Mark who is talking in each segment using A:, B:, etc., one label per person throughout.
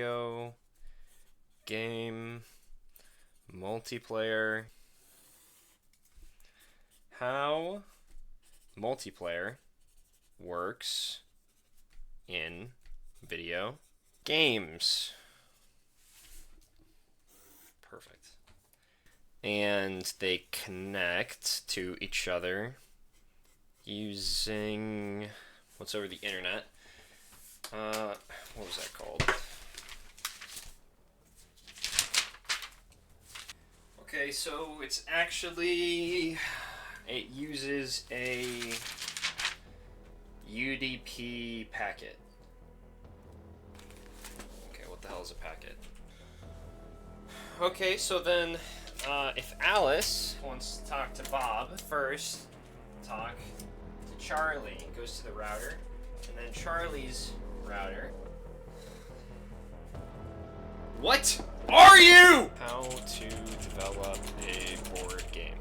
A: video game multiplayer. How multiplayer works in video games. Perfect. And they connect to each other using what's over the internet. What was that called? Okay, so it's actually, it uses a UDP packet. Okay, what the hell is a packet? Okay, so then if Alice wants to talk to Bob, first talk to Charlie. Goes to the router, and then Charlie's router. What are you? How to develop a board game.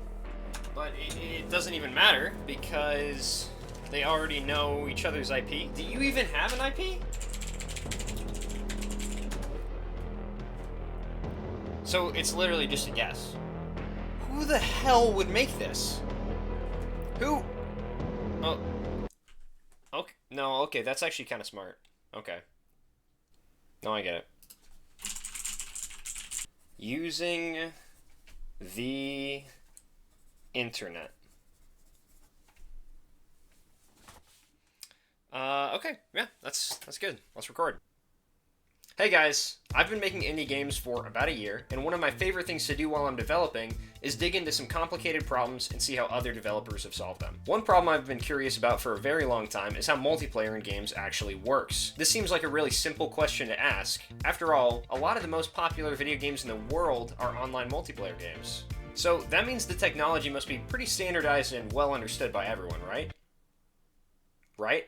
A: But it doesn't even matter because they already know each other's IP. Do you even have an IP? So it's literally just a guess. Who the hell would make this? Who? Oh. Okay. No, okay, that's actually kind of smart. Okay. No, I get it. Using the internet. Okay, yeah, that's good. Let's record. Hey guys, I've been making indie games for about a year, and one of my favorite things to do while I'm developing is dig into some complicated problems and see how other developers have solved them. One problem I've been curious about for a very long time is how multiplayer in games actually works. This seems like a really simple question to ask. After all, a lot of the most popular video games in the world are online multiplayer games. So that means the technology must be pretty standardized and well understood by everyone, right? Right?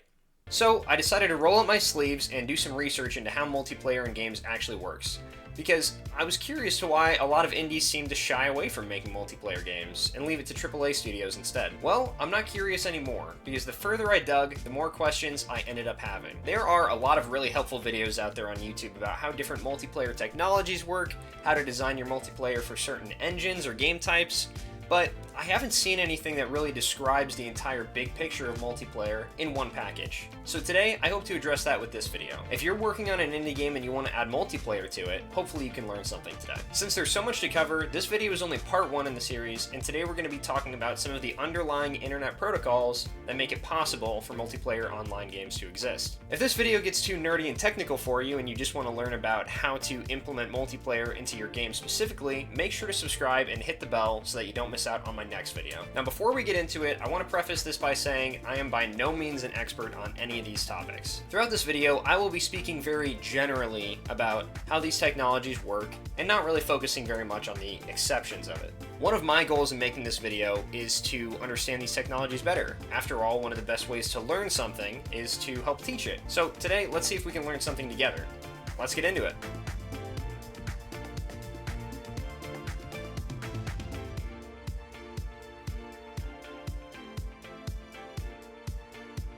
A: So I decided to roll up my sleeves and do some research into how multiplayer in games actually works, because I was curious to why a lot of indies seem to shy away from making multiplayer games and leave it to AAA studios instead. Well, I'm not curious anymore, because the further I dug, the more questions I ended up having. There are a lot of really helpful videos out there on YouTube about how different multiplayer technologies work, how to design your multiplayer for certain engines or game types, but I haven't seen anything that really describes the entire big picture of multiplayer in one package. So today, I hope to address that with this video. If you're working on an indie game and you want to add multiplayer to it, hopefully you can learn something today. Since there's so much to cover, this video is only part 1 in the series, and today we're going to be talking about some of the underlying internet protocols that make it possible for multiplayer online games to exist. If this video gets too nerdy and technical for you and you just want to learn about how to implement multiplayer into your game specifically, make sure to subscribe and hit the bell so that you don't miss out on my next video. Now before we get into it, I want to preface this by saying I am by no means an expert on any of these topics. Throughout this video, I will be speaking very generally about how these technologies work and not really focusing very much on the exceptions of it. One of my goals in making this video is to understand these technologies better. After all, one of the best ways to learn something is to help teach it. So today, let's see if we can learn something together. Let's get into it.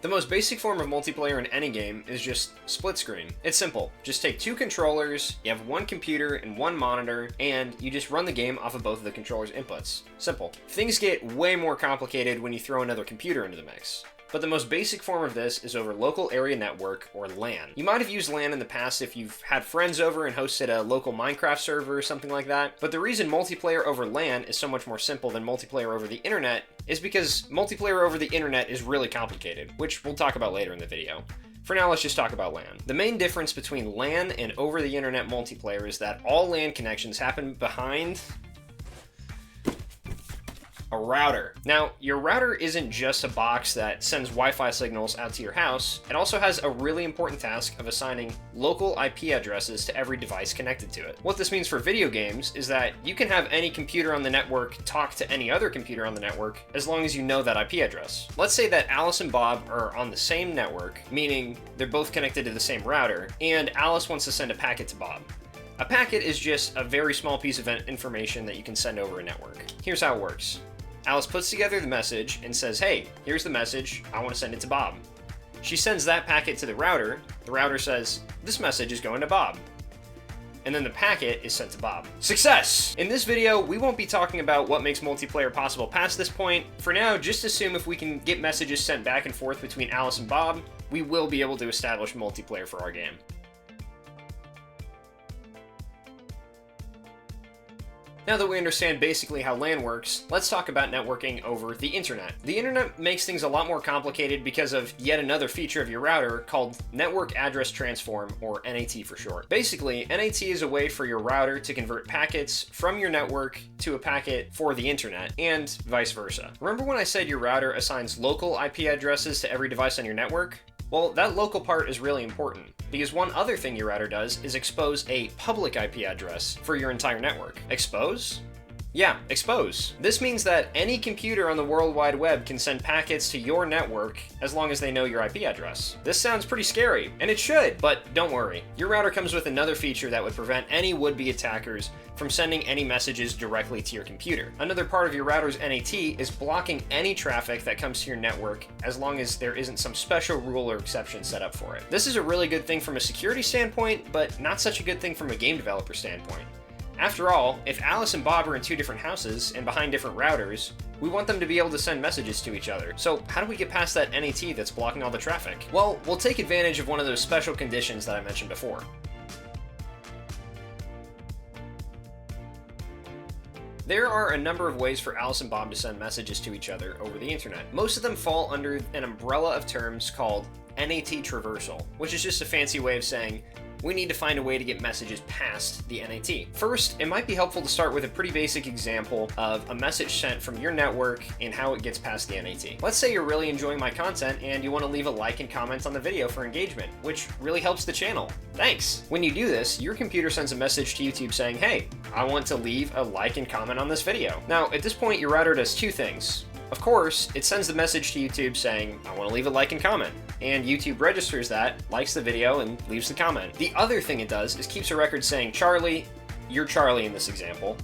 A: The most basic form of multiplayer in any game is just split screen. It's simple. Just take 2 controllers, you have 1 computer and 1 monitor, and you just run the game off of both of the controller's inputs. Simple. Things get way more complicated when you throw another computer into the mix. But the most basic form of this is over local area network, or LAN. You might have used LAN in the past if you've had friends over and hosted a local Minecraft server or something like that, but the reason multiplayer over LAN is so much more simple than multiplayer over the internet is because multiplayer over the internet is really complicated, which we'll talk about later in the video. For now, let's just talk about LAN. The main difference between LAN and over the internet multiplayer is that all LAN connections happen behind a router. Now, your router isn't just a box that sends Wi-Fi signals out to your house. It also has a really important task of assigning local IP addresses to every device connected to it. What this means for video games is that you can have any computer on the network talk to any other computer on the network as long as you know that IP address. Let's say that Alice and Bob are on the same network, meaning they're both connected to the same router, and Alice wants to send a packet to Bob. A packet is just a very small piece of information that you can send over a network. Here's how it works. Alice puts together the message and says, hey, here's the message, I want to send it to Bob. She sends that packet to the router. The router says, this message is going to Bob. and then the packet is sent to Bob. Success! In this video, we won't be talking about what makes multiplayer possible past this point. For now, just assume if we can get messages sent back and forth between Alice and Bob, we will be able to establish multiplayer for our game. Now that we understand basically how LAN works, let's talk about networking over the internet. The internet makes things a lot more complicated because of yet another feature of your router called Network Address Transform, or NAT for short. Basically, NAT is a way for your router to convert packets from your network to a packet for the internet, and vice versa. Remember when I said your router assigns local IP addresses to every device on your network? Well, that local part is really important, because one other thing your router does is expose a public IP address for your entire network. Expose? Yeah, expose. This means that any computer on the World Wide Web can send packets to your network as long as they know your IP address. This sounds pretty scary, and it should, but don't worry. Your router comes with another feature that would prevent any would-be attackers from sending any messages directly to your computer. Another part of your router's NAT is blocking any traffic that comes to your network as long as there isn't some special rule or exception set up for it. This is a really good thing from a security standpoint, but not such a good thing from a game developer standpoint. After all, if Alice and Bob are in two different houses and behind different routers, we want them to be able to send messages to each other. So how do we get past that NAT that's blocking all the traffic? Well, we'll take advantage of one of those special conditions that I mentioned before. There are a number of ways for Alice and Bob to send messages to each other over the internet. Most of them fall under an umbrella of terms called NAT Traversal, which is just a fancy way of saying we need to find a way to get messages past the NAT. First, it might be helpful to start with a pretty basic example of a message sent from your network and how it gets past the NAT. Let's say you're really enjoying my content and you want to leave a like and comment on the video for engagement, which really helps the channel. Thanks! When you do this, your computer sends a message to YouTube saying, hey, I want to leave a like and comment on this video. Now, at this point, your router does two things. Of course, it sends the message to YouTube saying, I want to leave a like and comment. And YouTube registers that, likes the video, and leaves the comment. The other thing it does is keeps a record saying, Charlie, you're Charlie in this example.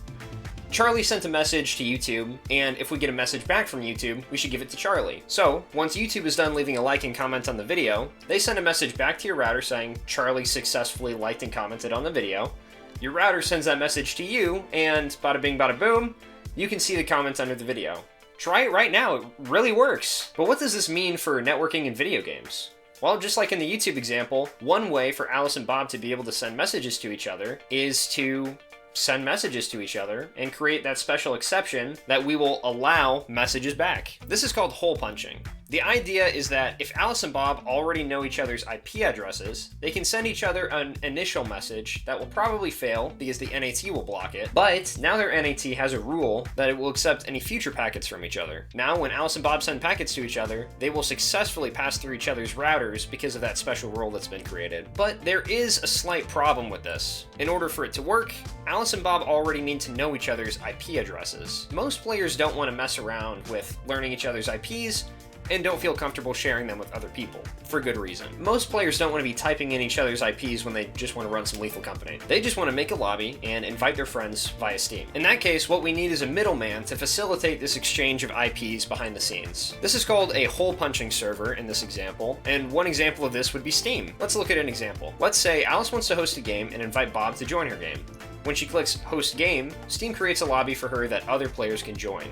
A: Charlie sent a message to YouTube, and if we get a message back from YouTube, we should give it to Charlie. So, once YouTube is done leaving a like and comment on the video, they send a message back to your router saying, Charlie successfully liked and commented on the video. Your router sends that message to you, and bada bing bada boom, you can see the comments under the video. Try it right now, it really works. But what does this mean for networking in video games? Well, just like in the YouTube example, one way for Alice and Bob to be able to send messages to each other is to send messages to each other and create that special exception that we will allow messages back. This is called hole punching. The idea is that if Alice and Bob already know each other's IP addresses, they can send each other an initial message that will probably fail because the NAT will block it, but now their NAT has a rule that it will accept any future packets from each other. Now, when Alice and Bob send packets to each other, they will successfully pass through each other's routers because of that special rule that's been created. But there is a slight problem with this. In order for it to work, Alice and Bob already need to know each other's IP addresses. Most players don't want to mess around with learning each other's IPs, and don't feel comfortable sharing them with other people, for good reason. Most players don't want to be typing in each other's IPs when they just want to run some lethal company. They just want to make a lobby and invite their friends via Steam. In that case, what we need is a middleman to facilitate this exchange of IPs behind the scenes. This is called a hole punching server in this example, and one example of this would be Steam. Let's look at an example. Let's say Alice wants to host a game and invite Bob to join her game. When she clicks host game, Steam creates a lobby for her that other players can join.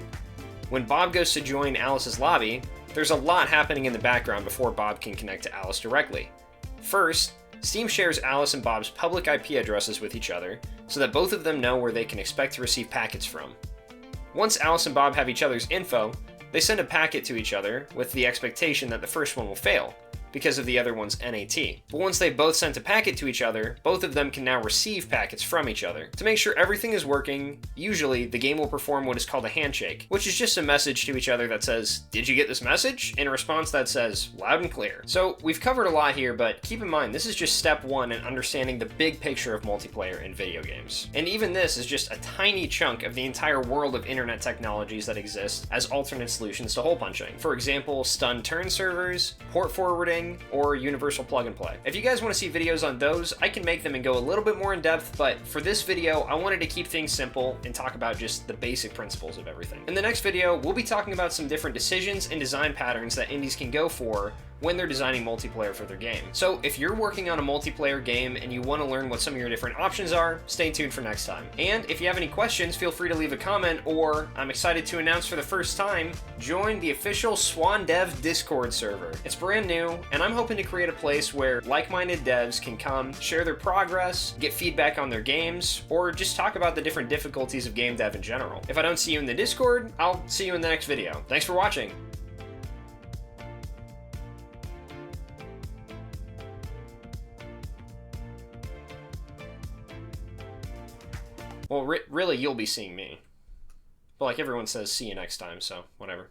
A: When Bob goes to join Alice's lobby, there's a lot happening in the background before Bob can connect to Alice directly. First, Steam shares Alice and Bob's public IP addresses with each other so that both of them know where they can expect to receive packets from. Once Alice and Bob have each other's info, they send a packet to each other with the expectation that the first one will fail because of the other one's NAT. But once they've both sent a packet to each other, both of them can now receive packets from each other. To make sure everything is working, usually the game will perform what is called a handshake, which is just a message to each other that says, "Did you get this message?" in a response that says, "Loud and clear." So we've covered a lot here, but keep in mind, this is just step one in understanding the big picture of multiplayer in video games. And even this is just a tiny chunk of the entire world of internet technologies that exist as alternate solutions to hole punching. For example, stun turn servers, port forwarding, or universal plug and play. If you guys want to see videos on those, I can make them and go a little bit more in depth, but for this video, I wanted to keep things simple and talk about just the basic principles of everything. In the next video, we'll be talking about some different decisions and design patterns that indies can go for when they're designing multiplayer for their game. So if you're working on a multiplayer game and you want to learn what some of your different options are, stay tuned for next time. And if you have any questions, feel free to leave a comment, or I'm excited to announce for the first time, join the official Swan Dev Discord server. It's brand new, and I'm hoping to create a place where like-minded devs can come, share their progress, get feedback on their games, or just talk about the different difficulties of game dev in general. If I don't see you in the Discord, I'll see you in the next video. Thanks for watching. Well, really, you'll be seeing me. But like everyone says, see you next time, so whatever.